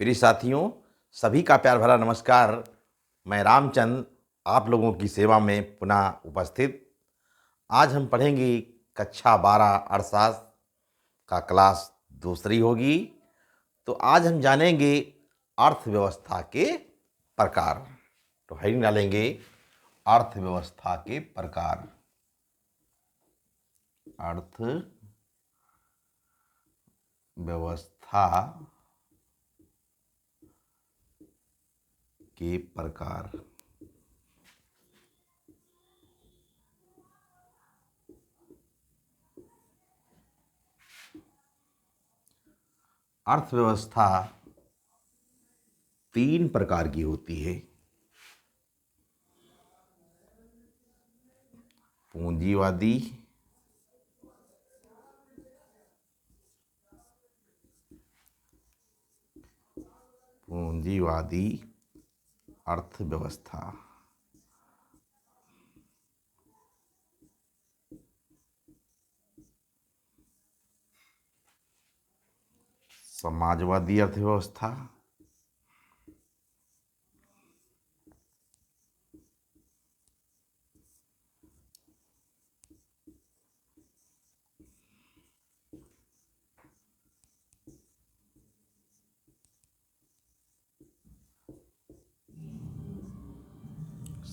प्रिय साथियों, सभी का प्यार भरा नमस्कार। मैं रामचंद्र आप लोगों की सेवा में पुनः उपस्थित। आज हम पढ़ेंगे कक्षा 12 अर्थशास्त्र का क्लास दूसरी होगी। तो आज हम जानेंगे अर्थव्यवस्था के प्रकार। तो हेडिंग डालेंगे अर्थव्यवस्था के प्रकार। अर्थव्यवस्था के प्रकार। अर्थव्यवस्था 3 प्रकार की होती है। पूंजीवादी, अर्थव्यवस्था,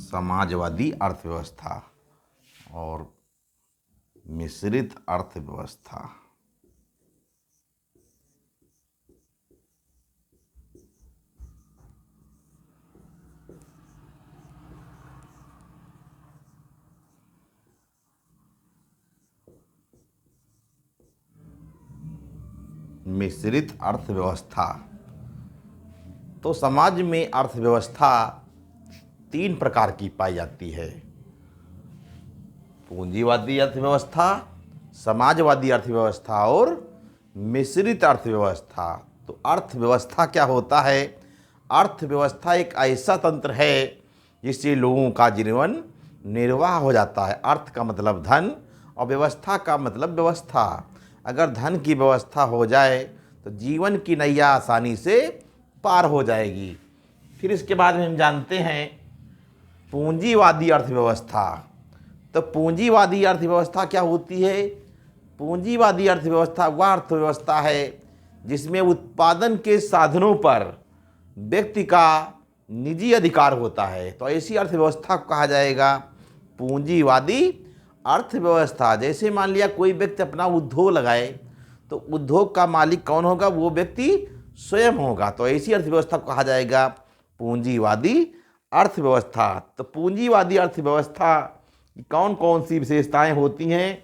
समाजवादी अर्थव्यवस्था, और मिश्रित अर्थव्यवस्था। मिश्रित अर्थव्यवस्था। तो समाज में अर्थव्यवस्था 3 प्रकार की पाई जाती है। पूंजीवादी अर्थव्यवस्था, समाजवादी अर्थव्यवस्था और मिश्रित अर्थव्यवस्था। तो अर्थव्यवस्था क्या होता है? अर्थव्यवस्था एक ऐसा तंत्र है जिससे लोगों का जीवन निर्वाह हो जाता है। अर्थ का मतलब धन और व्यवस्था का मतलब व्यवस्था। अगर धन की व्यवस्था हो जाए तो जीवन की नैया आसानी से पार हो जाएगी। फिर इसके बाद में हम जानते हैं पूंजीवादी अर्थव्यवस्था। तो पूंजीवादी अर्थव्यवस्था क्या होती है? पूंजीवादी अर्थव्यवस्था वह अर्थव्यवस्था है जिसमें उत्पादन के साधनों पर व्यक्ति का निजी अधिकार होता है। तो ऐसी अर्थव्यवस्था को कहा जाएगा पूंजीवादी अर्थव्यवस्था। जैसे मान लिया कोई व्यक्ति अपना उद्योग लगाए तो उद्योग का मालिक कौन होगा? वो व्यक्ति स्वयं होगा। तो ऐसी अर्थव्यवस्था को कहा जाएगा पूंजीवादी अर्थव्यवस्था। तो पूंजीवादी अर्थव्यवस्था की कौन कौन सी विशेषताएं होती हैं?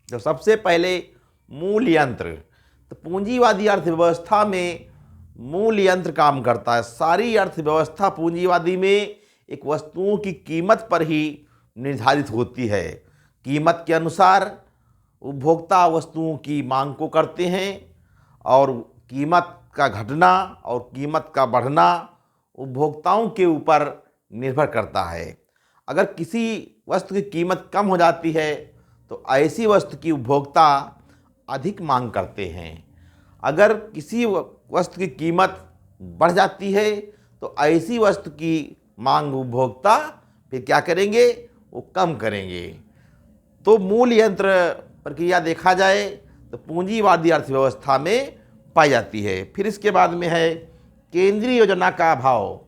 तो सबसे पहले मूल यंत्र। तो पूंजीवादी अर्थव्यवस्था में मूल यंत्र काम करता है। सारी अर्थव्यवस्था पूंजीवादी में एक वस्तुओं की कीमत पर ही निर्धारित होती है। कीमत के अनुसार उपभोक्ता वस्तुओं की मांग को करते हैं और कीमत का घटना और कीमत का बढ़ना उपभोक्ताओं के ऊपर निर्भर करता है। अगर किसी वस्तु की कीमत कम हो जाती है तो ऐसी वस्तु की उपभोक्ता अधिक मांग करते हैं। अगर किसी वस्तु की कीमत बढ़ जाती है तो ऐसी वस्तु की मांग उपभोक्ता फिर क्या करेंगे? वो कम करेंगे। तो मूल यंत्र प्रक्रिया देखा जाए तो पूंजीवादी अर्थव्यवस्था में पाई जाती है। फिर इसके बाद में है केंद्रीय योजना का अभाव।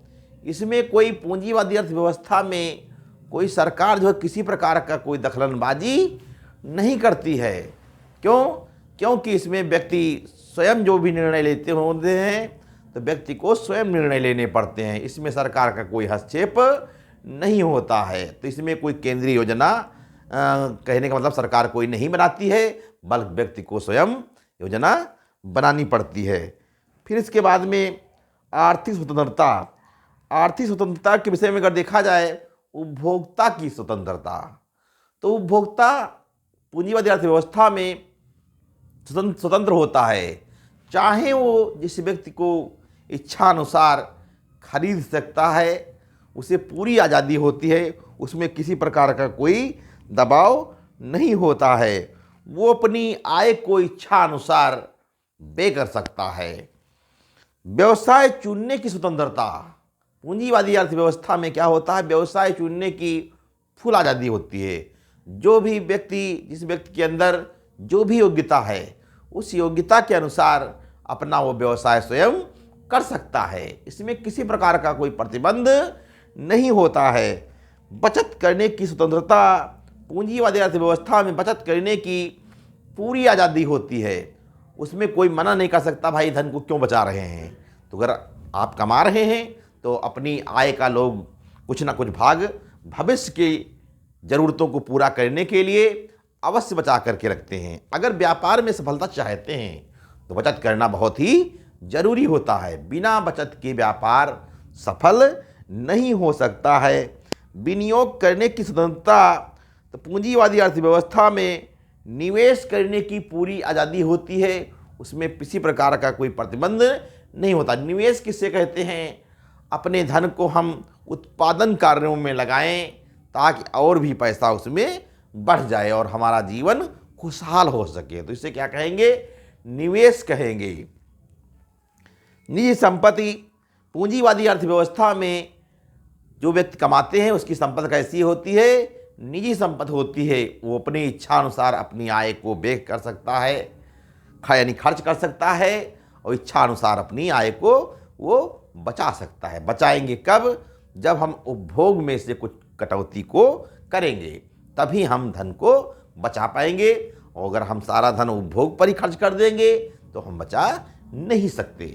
इसमें कोई पूंजीवादी अर्थव्यवस्था में कोई सरकार जो है किसी प्रकार का कोई दखलंदाजी नहीं करती है। क्यों? क्योंकि इसमें व्यक्ति स्वयं जो भी निर्णय लेते होते हैं तो व्यक्ति को स्वयं निर्णय लेने पड़ते हैं। इसमें सरकार का कोई हस्तक्षेप नहीं होता है। तो इसमें कोई केंद्रीय योजना कहने का मतलब सरकार कोई नहीं बनाती है, बल्कि व्यक्ति को स्वयं योजना बनानी पड़ती है। फिर इसके बाद में आर्थिक स्वतंत्रता। आर्थिक स्वतंत्रता के विषय में अगर देखा जाए उपभोक्ता की स्वतंत्रता। तो उपभोक्ता पूंजीवादी अर्थव्यवस्था में स्वतंत्र होता है। चाहे वो जिस व्यक्ति को इच्छा अनुसार खरीद सकता है, उसे पूरी आज़ादी होती है। उसमें किसी प्रकार का कोई दबाव नहीं होता है। वो अपनी आय को इच्छा अनुसार व्यय कर सकता है। व्यवसाय चुनने की स्वतंत्रता। पूंजीवादी अर्थव्यवस्था में क्या होता है, व्यवसाय चुनने की फुल आज़ादी होती है। जो भी व्यक्ति, जिस व्यक्ति के अंदर जो भी योग्यता है, उस योग्यता के अनुसार अपना वो व्यवसाय स्वयं कर सकता है। इसमें किसी प्रकार का कोई प्रतिबंध नहीं होता है। बचत करने की स्वतंत्रता। पूंजीवादी अर्थव्यवस्था में बचत करने की पूरी आज़ादी होती है। उसमें कोई मना नहीं कर सकता, भाई धन को क्यों बचा रहे हैं। तो अगर आप कमा रहे हैं तो अपनी आय का लोग कुछ ना कुछ भाग भविष्य की ज़रूरतों को पूरा करने के लिए अवश्य बचा करके रखते हैं। अगर व्यापार में सफलता चाहते हैं तो बचत करना बहुत ही जरूरी होता है। बिना बचत के व्यापार सफल नहीं हो सकता है। विनियोग करने की स्वतंत्रता। तो पूंजीवादी अर्थव्यवस्था में निवेश करने की पूरी आज़ादी होती है। उसमें किसी प्रकार का कोई प्रतिबंध नहीं होता। निवेश किससे कहते हैं, अपने धन को हम उत्पादन कार्यों में लगाएं ताकि और भी पैसा उसमें बढ़ जाए और हमारा जीवन खुशहाल हो सके, तो इसे क्या कहेंगे, निवेश कहेंगे। निजी संपत्ति। पूंजीवादी अर्थव्यवस्था में जो व्यक्ति कमाते हैं उसकी संपत्ति कैसी होती है, निजी संपत्ति होती है। वो अपनी इच्छा अनुसार अपनी आय को व्यय कर सकता है, यानी खर्च कर सकता है, और इच्छा अनुसार अपनी आय को वो बचा सकता है। बचाएंगे कब, जब हम उपभोग में से कुछ कटौती को करेंगे तभी हम धन को बचा पाएंगे। और अगर हम सारा धन उपभोग पर ही खर्च कर देंगे तो हम बचा नहीं सकते।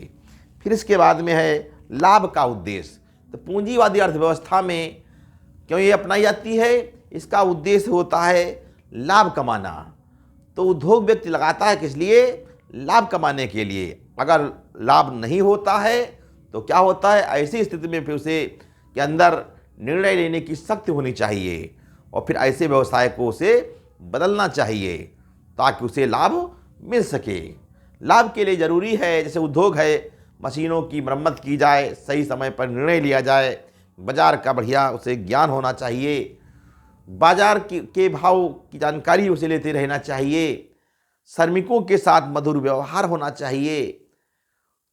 फिर इसके बाद में है लाभ का उद्देश्य। तो पूंजीवादी अर्थव्यवस्था में क्यों ये अपनाई जाती है, इसका उद्देश्य होता है लाभ कमाना। तो उद्योग व्यक्ति लगाता है किस लिए, लाभ कमाने के लिए। अगर लाभ नहीं होता है तो क्या होता है, ऐसी स्थिति में फिर उसे के अंदर निर्णय लेने की शक्ति होनी चाहिए और फिर ऐसे व्यवसाय को उसे बदलना चाहिए ताकि उसे लाभ मिल सके। लाभ के लिए ज़रूरी है, जैसे उद्योग है, मशीनों की मरम्मत की जाए, सही समय पर निर्णय लिया जाए, बाज़ार का बढ़िया उसे ज्ञान होना चाहिए, बाज़ार के भाव की जानकारी उसे लेते रहना चाहिए, श्रमिकों के साथ मधुर व्यवहार होना चाहिए।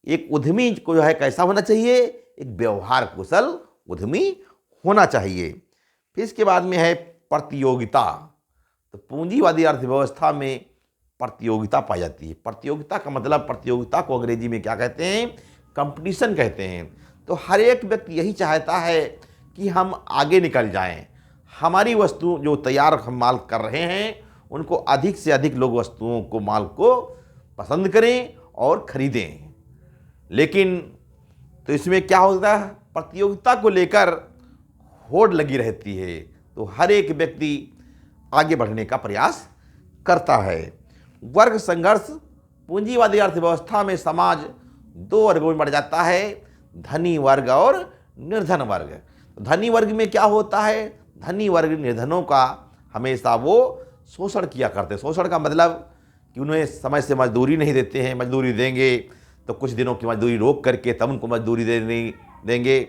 एक उद्यमी को जो है कैसा होना चाहिए, एक व्यवहार कुशल उद्यमी होना चाहिए। फिर इसके बाद में है प्रतियोगिता। तो पूंजीवादी अर्थव्यवस्था में प्रतियोगिता पाई जाती है। प्रतियोगिता का मतलब, प्रतियोगिता को अंग्रेजी में क्या कहते हैं, कंपटीशन कहते हैं। तो हर एक व्यक्ति यही चाहता है कि हम आगे निकल जाएं, हमारी वस्तु जो तैयार हम माल कर रहे हैं उनको अधिक से अधिक लोग वस्तुओं को, माल को पसंद करें और खरीदें। लेकिन तो इसमें क्या होता है, प्रतियोगिता को लेकर होड़ लगी रहती है, तो हर एक व्यक्ति आगे बढ़ने का प्रयास करता है। वर्ग संघर्ष। पूंजीवादी अर्थव्यवस्था में समाज दो वर्गों में बढ़ जाता है, धनी वर्ग और निर्धन वर्ग। धनी वर्ग में क्या होता है, धनी वर्ग निर्धनों का हमेशा वो शोषण किया करते हैं। शोषण का मतलब कि उन्हें समय से मजदूरी नहीं देते हैं, मजदूरी देंगे तो कुछ दिनों की मजदूरी रोक करके तब उनको मजदूरी देंगे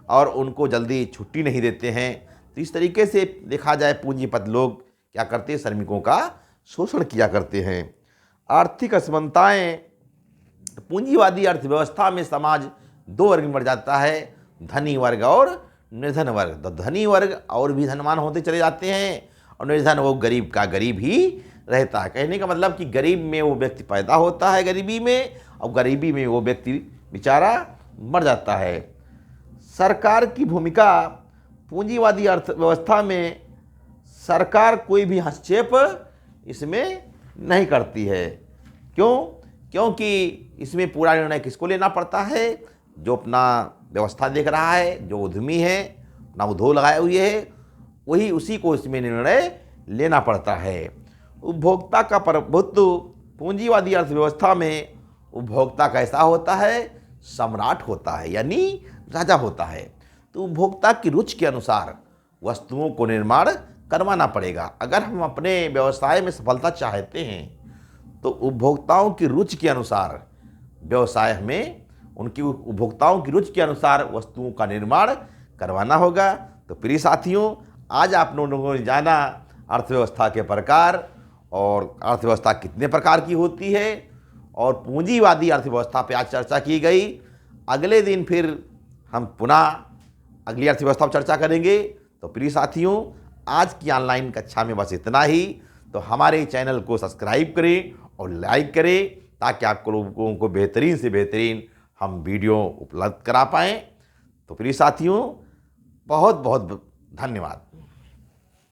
और उनको जल्दी छुट्टी नहीं देते हैं। तो इस तरीके से देखा जाए पूंजीपति लोग क्या करते हैं, श्रमिकों का शोषण किया करते हैं। आर्थिक असमानताएं। पूंजीवादी अर्थव्यवस्था में समाज दो वर्ग में बढ़ जाता है, धनी वर्ग और निर्धन वर्ग। तो धनी वर्ग और भी धनवान होते चले जाते हैं और निर्धन वो गरीब का गरीब ही रहता है। कहने का मतलब कि गरीब में वो व्यक्ति पैदा होता है गरीबी में, और गरीबी में वो व्यक्ति बेचारा मर जाता है। सरकार की भूमिका। पूंजीवादी अर्थव्यवस्था में सरकार कोई भी हस्तक्षेप इसमें नहीं करती है। क्यों? क्योंकि इसमें पूरा निर्णय किसको लेना पड़ता है, जो अपना व्यवस्था देख रहा है, जो उद्यमी है, अपना उद्योग लगाए हुए है, वही उसी को इसमें निर्णय लेना पड़ता है। उपभोक्ता का प्रभुत्व। पूंजीवादी अर्थव्यवस्था में उपभोक्ता कैसा होता है, सम्राट होता है, यानी राजा होता है। तो उपभोक्ता की रुचि के अनुसार वस्तुओं को निर्माण करवाना पड़ेगा। अगर हम अपने व्यवसाय में सफलता चाहते हैं तो उपभोक्ताओं की रुचि के अनुसार व्यवसाय में उनकी उपभोक्ताओं की रुचि के अनुसार वस्तुओं का निर्माण करवाना होगा। तो प्रिय साथियों, आज आप लोगों ने जाना अर्थव्यवस्था के प्रकार और अर्थव्यवस्था कितने प्रकार की होती है और पूंजीवादी अर्थव्यवस्था पे आज चर्चा की गई। अगले दिन फिर हम पुनः अगली अर्थव्यवस्था पर चर्चा करेंगे। तो प्रिय साथियों, आज की ऑनलाइन कक्षा में बस इतना ही। तो हमारे चैनल को सब्सक्राइब करें और लाइक करें, ताकि आपको लोगों को बेहतरीन से बेहतरीन हम वीडियो उपलब्ध करा पाएँ। तो प्रिय साथियों, बहुत बहुत धन्यवाद।